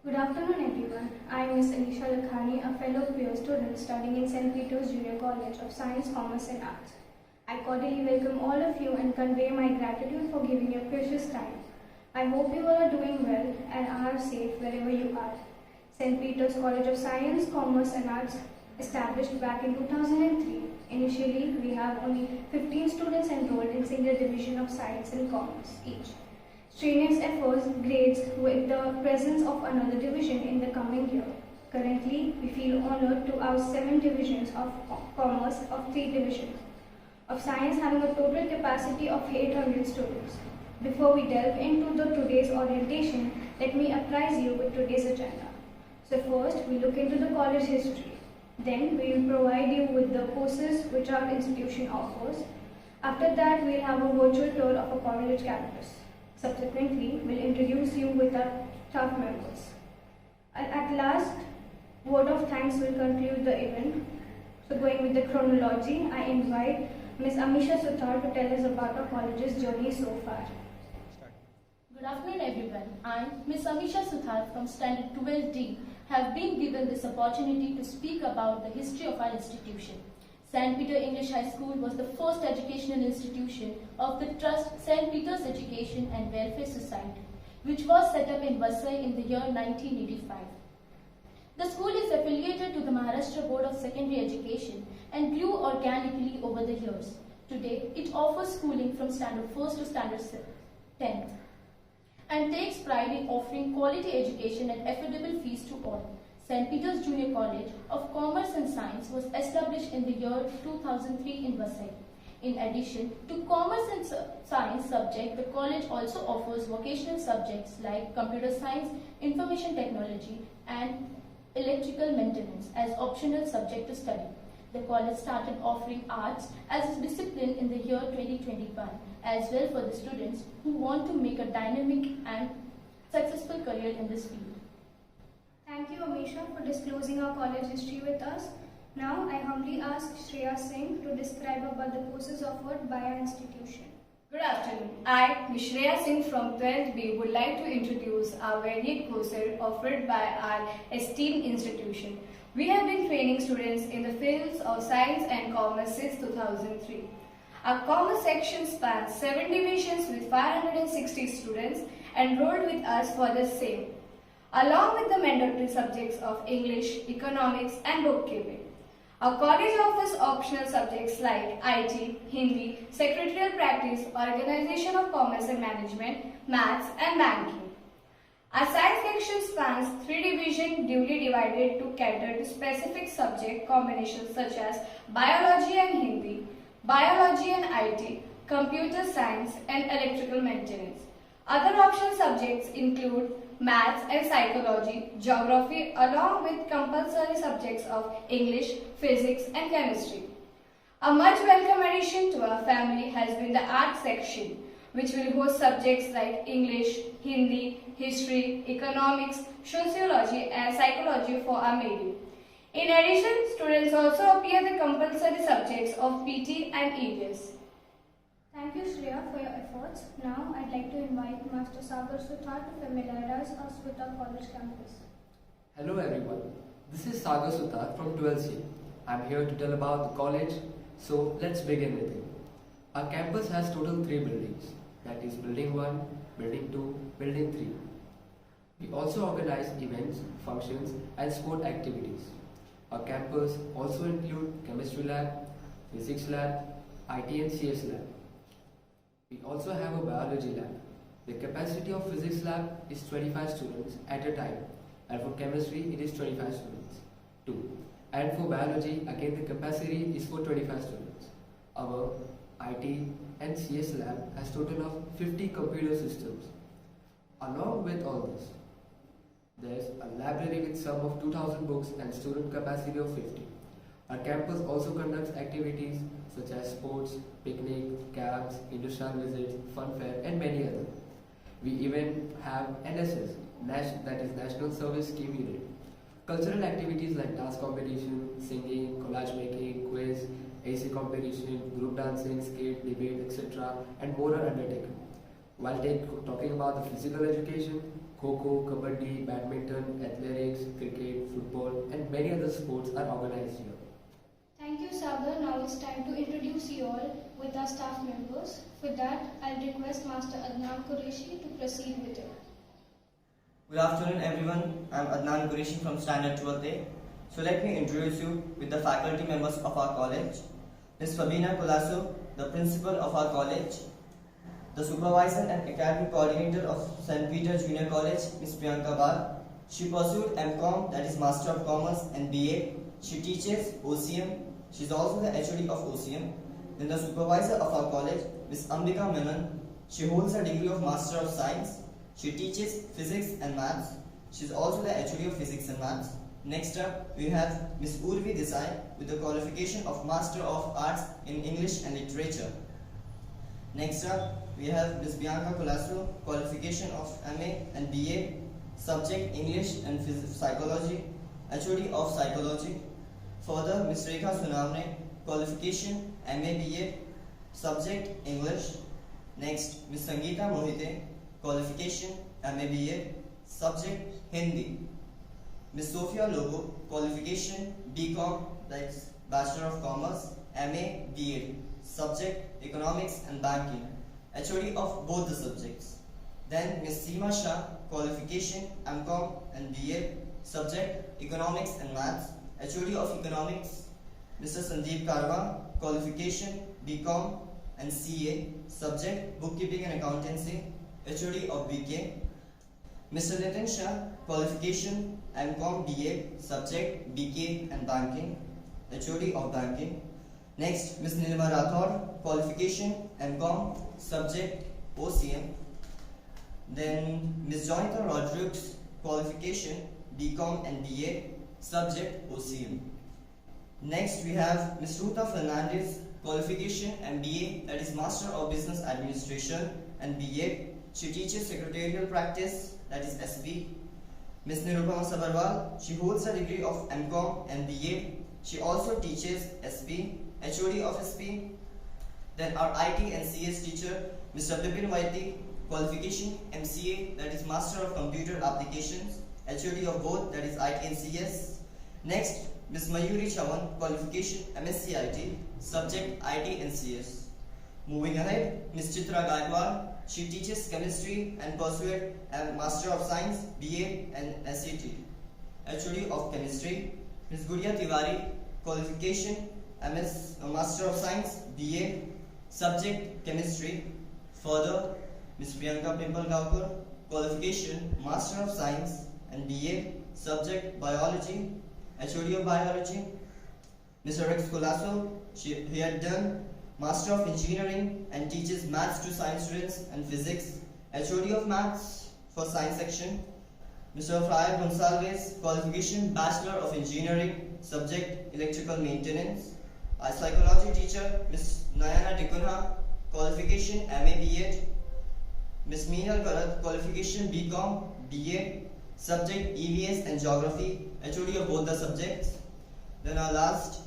Good afternoon, everyone. I am Ms. Alisha Lakhani, a fellow peer student studying in St. Peter's Junior College of Science, Commerce and Arts. I cordially welcome all of you and convey my gratitude for giving your precious time. I hope you all are doing well and are safe wherever you are. St. Peter's College of Science, Commerce and Arts, established back in 2003. Initially, we have only 15 students enrolled in single division of Science and Commerce each. Strenuous efforts grades with the presence of another division in the coming year. Currently, we feel honored to our 7 divisions of commerce of 3 divisions, of science having a total capacity of 800 students. Before we delve into today's orientation, let me apprise you with today's agenda. So first, we look into the college history. Then, we will provide you with the courses which our institution offers. After that, we will have a virtual tour of a college campus. Subsequently, we'll introduce you with our staff members. And at last, word of thanks will conclude the event. So going with the chronology, I invite Ms. Amisha Suthar to tell us about our college's journey so far. Good afternoon everyone. I, Ms. Amisha Suthar from Standard 12D, have been given this opportunity to speak about the history of our institution. St. Peter English High School was the first educational institution of the Trust St. Peter's Education and Welfare Society, which was set up in Vasai in the year 1985. The school is affiliated to the Maharashtra Board of Secondary Education and grew organically over the years. Today, it offers schooling from Standard 1st to Standard 10th and takes pride in offering quality education at affordable fees to all. St. Peter's Junior College of Commerce and Science was established in the year 2003 in Vasai. In addition to commerce and science subject, the college also offers vocational subjects like computer science, information technology and electrical maintenance as optional subject to study. The college started offering arts as a discipline in the year 2021 as well for the students who want to make a dynamic and successful career in this field. Thank you, Amisha, for disclosing our college history with us. Now, I humbly ask Shreya Singh to describe about the courses offered by our institution. Good afternoon. I, Ms. Shreya Singh from 12th B, would like to introduce our varied courses offered by our esteemed institution. We have been training students in the fields of science and commerce since 2003. Our commerce section spans 7 divisions with 560 students enrolled with us for the same, along with the mandatory subjects of English, economics and bookkeeping. Our college offers optional subjects like IT, Hindi, secretarial practice, organization of commerce and management, maths and banking. Our science section spans 3 divisions duly divided to cater to specific subject combinations such as biology and Hindi, biology and IT, computer science and electrical maintenance. Other optional subjects include maths and psychology, geography along with compulsory subjects of English, physics and chemistry. A much welcome addition to our family has been the art section, which will host subjects like English, Hindi, history, economics, sociology and psychology for our medium. In addition, students also appear the compulsory subjects of PT and EVS. Thank you, Shreya, for your efforts. Now, I'd like to invite Master Sagar Suthar to familiarize us with our college campus. Hello everyone, this is Sagar Suthar from 12C. I'm here to tell about the college, so let's begin with it. Our campus has total 3 buildings, that is Building 1, Building 2, Building 3. We also organize events, functions and sport activities. Our campus also include chemistry lab, physics lab, IT and CS lab. We also have a biology lab. The capacity of physics lab is 25 students at a time, and for chemistry it is 25 students too. And for biology, again the capacity is for 25 students. Our IT and CS lab has total of 50 computer systems. Along with all this, there's a library with sum of 2000 books and student capacity of 50. Our campus also conducts activities such as sports, picnic, camps, industrial visits, fun fair and many others. We even have NSS, that is National Service Scheme Unit. Cultural activities like dance competition, singing, collage making, quiz, AC competition, group dancing, skate, debate, etc. and more are undertaken. While talking about the physical education, Kho-Kho, Kabaddi, Badminton, Athletics, Cricket, Football and many other sports are organized here. Thank you, Sagar. Now it's time to introduce you all with our staff members. For that, I'll request Master Adnan Qureshi to proceed with it. Good afternoon everyone, I am Adnan Qureshi from Standard 12A. So let me introduce you with the faculty members of our college. Ms. Fabina Colasso, the principal of our college. The supervisor and academic coordinator of St. Peter Junior College, Ms. Priyanka Bar. She pursued M.Com, that is Master of Commerce, and BA. She teaches OCM. She is also the HOD of OCM. Then the supervisor of our college, Ms. Ambika Menon. She holds a degree of Master of Science. She teaches Physics and Maths. She is also the HOD of Physics and Maths. Next up, we have Ms. Urvi Desai with the qualification of Master of Arts in English and Literature. Next up, we have Ms. Bianca Colasso, qualification of MA and BA, subject English and Psychology, HOD of Psychology. Further, Ms. Rekha Sunamne, qualification MA BA, subject English. Next, Ms. Sangeeta Mohite, qualification MA BA, subject Hindi. Ms. Sophia Lobo, qualification BCom, that's Bachelor of Commerce, MA BA, subject Economics and Banking, HOD of both the subjects. Then Ms. Seema Shah, qualification MCom and BA, subject Economics and Maths, HOD of Economics. Mr. Sandeep Karwa, qualification BCom and CA, subject Bookkeeping and Accountancy, HOD of BK. Mr. Nitin Shah, qualification MCom BA, subject BK and Banking, HOD of Banking. Next, Ms. Nilima Rathod, qualification MCom, subject OCM. Then Ms. Jonathan Rodriguez, qualification BCom and BA, subject OCM. Next, we have Ms. Ruta Fernandez, qualification MBA, that is Master of Business Administration and BA. She teaches secretarial practice, that is SB. Ms. Nirupama Sabarwal, she holds a degree of MCom and BA. She also teaches SB, HOD of SB. Then our IT and CS teacher, Mr. Bipin Vaiti, qualification MCA, that is Master of Computer Applications, HOD of both, that is IT and CS. Next, Ms. Mayuri Chavan, qualification MSc IT, subject IT and CS. Moving ahead, Ms. Chitra Gaikwad, she teaches chemistry and pursued a Master of Science, BA and SET, HOD of Chemistry. Ms. Guria Tiwari, qualification Master of Science, BA, subject Chemistry. Further, Ms. Priyanka Pimple Gaukar, qualification Master of Science and BA, subject Biology, HOD of Biology. Mr. Rex Colasso, he had done Master of Engineering and teaches Maths to Science students and Physics, HOD of Maths for Science section. Mr. Friar Gonsalves, qualification Bachelor of Engineering, subject Electrical Maintenance. Our psychology teacher, Ms. Nayana Tikunha, qualification MA B.Ed. Ms. Meenal Karat, qualification BCom, BA, subject EVS and Geography, HOD of both the subjects. Then our last,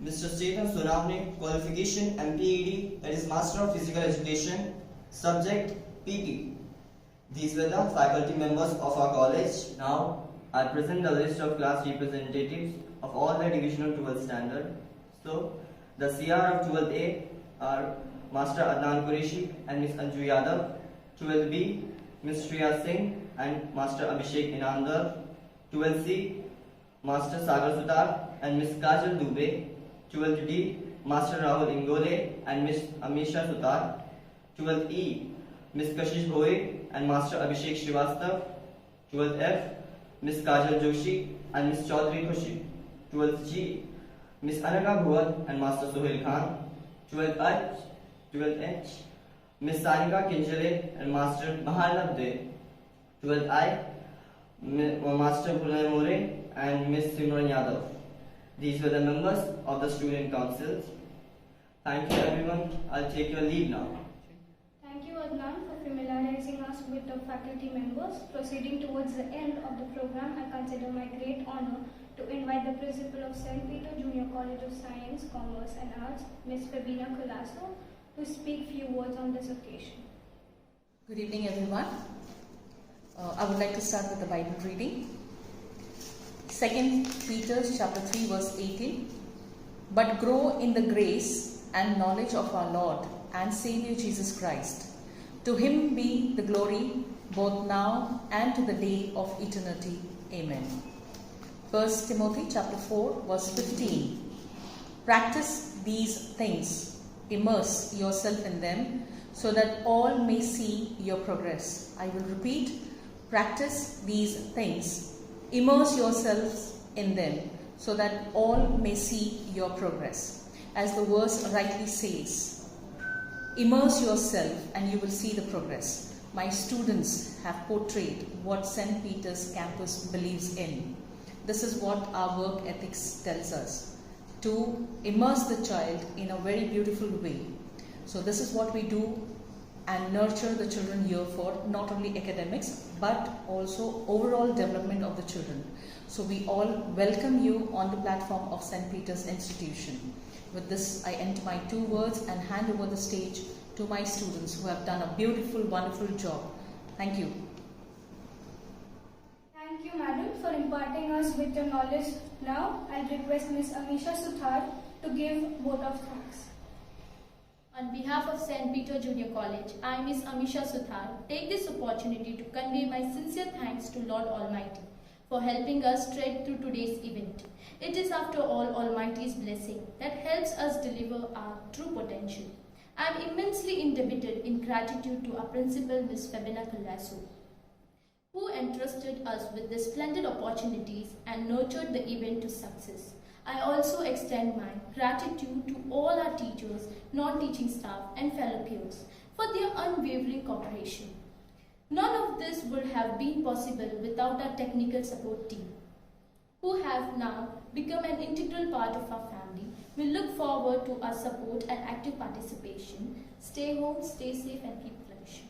Mr. Chetan Sunamne, qualification MPED, that is Master of Physical Education, subject PT. These were the faculty members of our college. Now, I present the list of class representatives of all the divisional 12th standard. So, the CR of 12A are Master Adnan Qureshi and Ms. Anju Yadav. 12B, Ms. Shreya Singh and Master Abhishek Inandar. 12C, Master Sagar Sutar and Ms. Kajal Dubey. 12D, Master Rahul Ingole and Ms. Amisha Sutar. 12E, Ms. Kashish Bhoe and Master Abhishek Srivastav. 12F, Ms. Kajal Joshi and Ms. Chaudhary Khushi. 12G, Ms. Anaka Bhuvat and Master Sohail Khan. 12H, Ms. Sanika Kinjale and Master Mahalab De. 12I, Master Pranay More and Ms. Simran Yadav. These were the members of the student councils. Thank you everyone. I'll take your leave now. Thank you, Adnan, for familiarizing us with the faculty members. Proceeding towards the end of the program, I consider my great honor to invite the principal of St. Peter Junior College of Science, Commerce and Arts, Ms. Fabina Colasso, to speak few words on this occasion. Good evening, everyone. I would like to start with the Bible reading. 2 Peter chapter 3 verse 18. But grow in the grace and knowledge of our Lord and Savior Jesus Christ. To him be the glory both now and to the day of eternity. Amen. 1 Timothy chapter 4 verse 15. Practice these things, immerse yourself in them, so that all may see your progress. I will repeat, practice these things, immerse yourselves in them, so that all may see your progress. As the verse rightly says, immerse yourself and you will see the progress. My students have portrayed what St. Peter's campus believes in. This is what our work ethics tells us, to immerse the child in a very beautiful way. So this is what we do and nurture the children here for not only academics but also overall development of the children. So we all welcome you on the platform of St. Peter's Institution. With this, I end my 2 words and hand over the stage to my students who have done a beautiful, wonderful job. Thank you. Thank you, madam, for imparting us with your knowledge. Now, I'll request Ms. Amisha Suthar to give vote of thanks. On behalf of St. Peter Junior College, I, Ms. Amisha Suthar, take this opportunity to convey my sincere thanks to Lord Almighty for helping us tread through today's event. It is after all Almighty's blessing that helps us deliver our true potential. I am immensely indebted in gratitude to our principal, Ms. Fabina Colasso, who entrusted us with the splendid opportunities and nurtured the event to success. I also extend my gratitude to all our teachers, non-teaching staff and fellow peers for their unwavering cooperation. None of this would have been possible without our technical support team, who have now become an integral part of our family. We look forward to our support and active participation. Stay home, stay safe and keep flourishing.